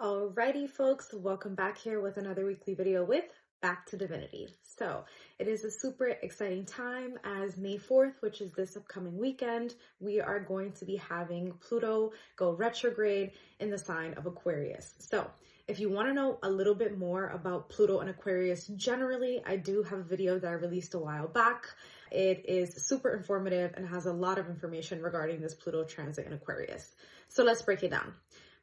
Alrighty, folks, welcome back here with another weekly video with Back to Divinity. So it is a super exciting time as May 4th, which is this upcoming weekend, we are going to be having Pluto go retrograde in the sign of Aquarius. So if you want to know a little bit more about Pluto and Aquarius generally, I do have a video that I released a while back. It is super informative and has a lot of information regarding this Pluto transit in Aquarius. So let's break it down.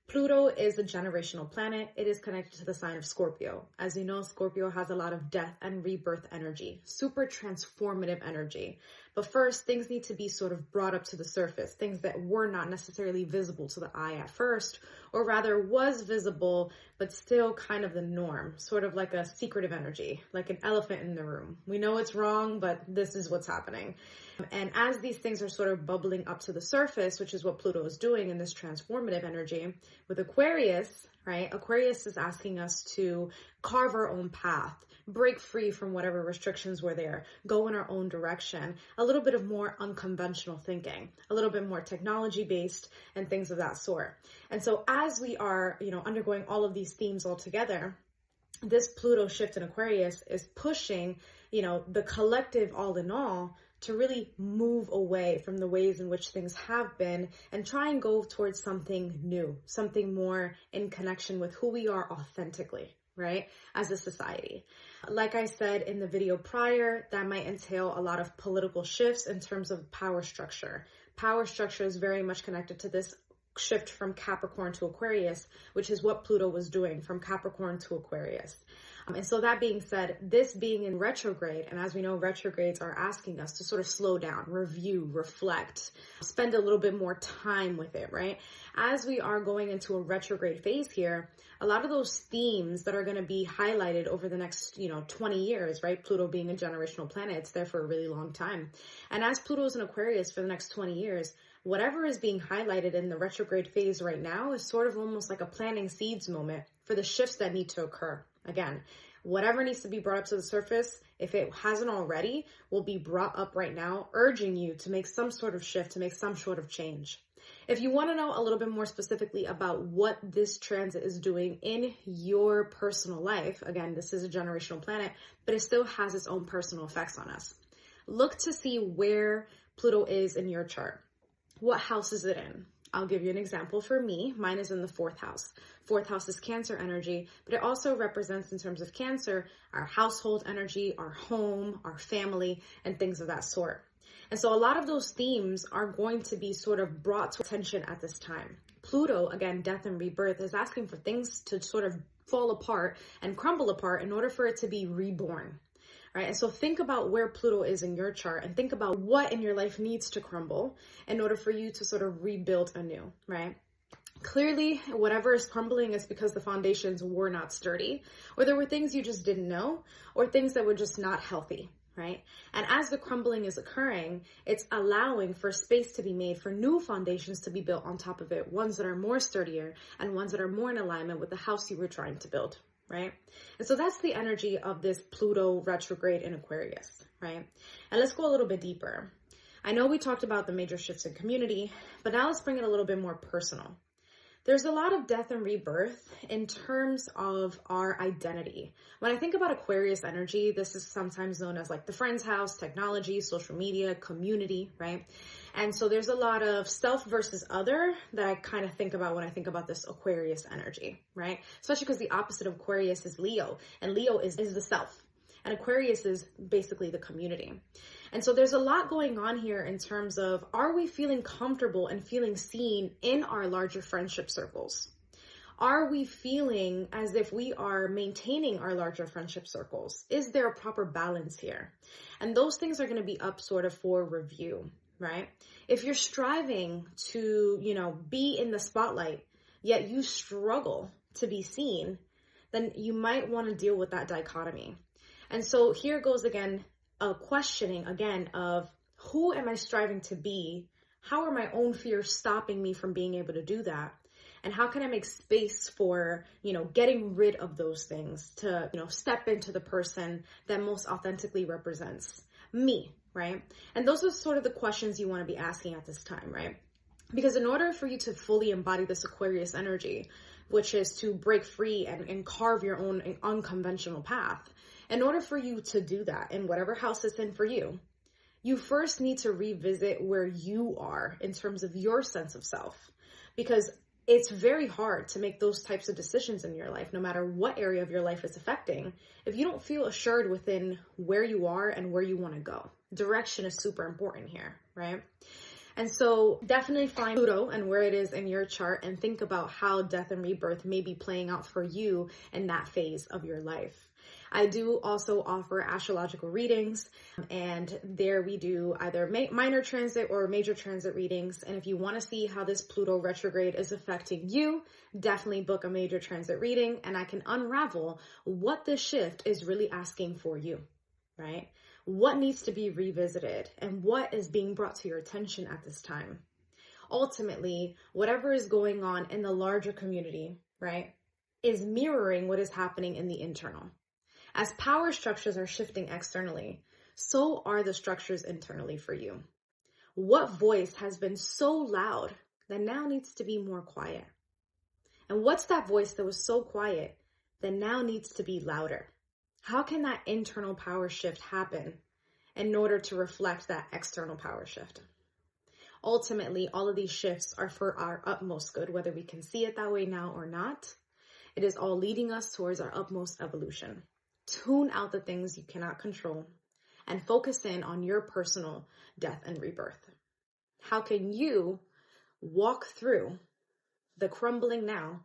Pluto is a generational planet. It is connected to the sign of Scorpio. As you know, Scorpio has a lot of death and rebirth energy, super transformative energy. But first, things need to be sort of brought up to the surface, things that were not necessarily visible to the eye at first, or rather was visible, but still kind of the norm, sort of like a secretive energy, like an elephant in the room. We know it's wrong, but this is what's happening. And as these things are sort of bubbling up to the surface, which is what Pluto is doing in this transformative energy, with Aquarius, right? Aquarius is asking us to carve our own path, break free from whatever restrictions were there, go in our own direction, a little bit of more unconventional thinking, a little bit more technology based and things of that sort. And so as we are, undergoing all of these themes all together, this Pluto shift in Aquarius is pushing, the collective all in all to really move away from the ways in which things have been and try and go towards something new, something more in connection with who we are authentically, right? As a society. Like I said in the video prior, that might entail a lot of political shifts in terms of power structure. Power structure is very much connected to this shift from Capricorn to Aquarius, which is what Pluto was doing from Capricorn to Aquarius. And so that being said, this being in retrograde, and as we know, retrogrades are asking us to sort of slow down, review, reflect, spend a little bit more time with it, right? As we are going into a retrograde phase here, a lot of those themes that are going to be highlighted over the next, 20 years, right? Pluto being a generational planet, it's there for a really long time. And as Pluto's in Aquarius for the next 20 years, whatever is being highlighted in the retrograde phase right now is sort of almost like a planting seeds moment for the shifts that need to occur. Again, whatever needs to be brought up to the surface, if it hasn't already, will be brought up right now, urging you to make some sort of shift, to make some sort of change. If you want to know a little bit more specifically about what this transit is doing in your personal life, again, this is a generational planet, but it still has its own personal effects on us. Look to see where Pluto is in your chart. What house is it in? I'll give you an example for me. Mine is in the 4th house. 4th house is Cancer energy, but it also represents in terms of Cancer, our household energy, our home, our family, and things of that sort. And so a lot of those themes are going to be sort of brought to attention at this time. Pluto, again, death and rebirth, is asking for things to sort of fall apart and crumble apart in order for it to be reborn. Right? And so think about where Pluto is in your chart and think about what in your life needs to crumble in order for you to sort of rebuild anew, right? Clearly, whatever is crumbling is because the foundations were not sturdy, or there were things you just didn't know, or things that were just not healthy, right? And as the crumbling is occurring, it's allowing for space to be made for new foundations to be built on top of it, ones that are more sturdier and ones that are more in alignment with the house you were trying to build. Right? And so that's the energy of this Pluto retrograde in Aquarius, right? And let's go a little bit deeper. I know we talked about the major shifts in community, but now let's bring it a little bit more personal. There's a lot of death and rebirth in terms of our identity. When I think about Aquarius energy, this is sometimes known as like the friend's house, technology, social media, community, right? And so there's a lot of self versus other that I kind of think about when I think about this Aquarius energy, right? Especially because the opposite of Aquarius is Leo, and Leo is the self. And Aquarius is basically the community. And so there's a lot going on here in terms of, are we feeling comfortable and feeling seen in our larger friendship circles? Are we feeling as if we are maintaining our larger friendship circles? Is there a proper balance here? And those things are going to be up sort of for review, right? If you're striving to, be in the spotlight, yet you struggle to be seen, then you might want to deal with that dichotomy. And so here goes again, a questioning again of who am I striving to be? How are my own fears stopping me from being able to do that? And how can I make space for, getting rid of those things to, step into the person that most authentically represents me, right? And those are sort of the questions you want to be asking at this time, right? Because in order for you to fully embody this Aquarius energy, which is to break free and carve your own unconventional path, in order for you to do that in whatever house it's in for you, you first need to revisit where you are in terms of your sense of self. Because it's very hard to make those types of decisions in your life, no matter what area of your life it's affecting, if you don't feel assured within where you are and where you want to go. Direction is super important here, right? And so definitely find Pluto and where it is in your chart and think about how death and rebirth may be playing out for you in that phase of your life. I do also offer astrological readings, and there we do either minor transit or major transit readings. And if you want to see how this Pluto retrograde is affecting you, definitely book a major transit reading, and I can unravel what this shift is really asking for you, right? What needs to be revisited and what is being brought to your attention at this time. Ultimately, whatever is going on in the larger community, right, is mirroring what is happening in the internal. As power structures are shifting externally, so are the structures internally for you. What voice has been so loud that now needs to be more quiet? And what's that voice that was so quiet that now needs to be louder? How can that internal power shift happen in order to reflect that external power shift? Ultimately, all of these shifts are for our utmost good, whether we can see it that way now or not. It is all leading us towards our utmost evolution. Tune out the things you cannot control and focus in on your personal death and rebirth. How can you walk through the crumbling now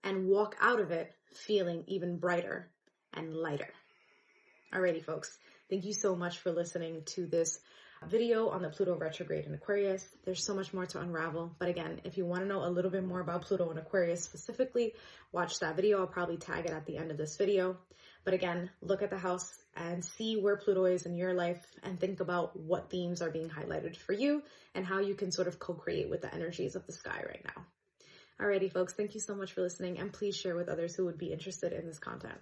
and walk out of it feeling even brighter and lighter? Alrighty, folks. Thank you so much for listening to this video on the Pluto retrograde in Aquarius. There's so much more to unravel. But again, if you want to know a little bit more about Pluto and Aquarius specifically, watch that video. I'll probably tag it at the end of this video. But again, look at the house and see where Pluto is in your life and think about what themes are being highlighted for you and how you can sort of co-create with the energies of the sky right now. Alrighty, folks. Thank you so much for listening, and please share with others who would be interested in this content.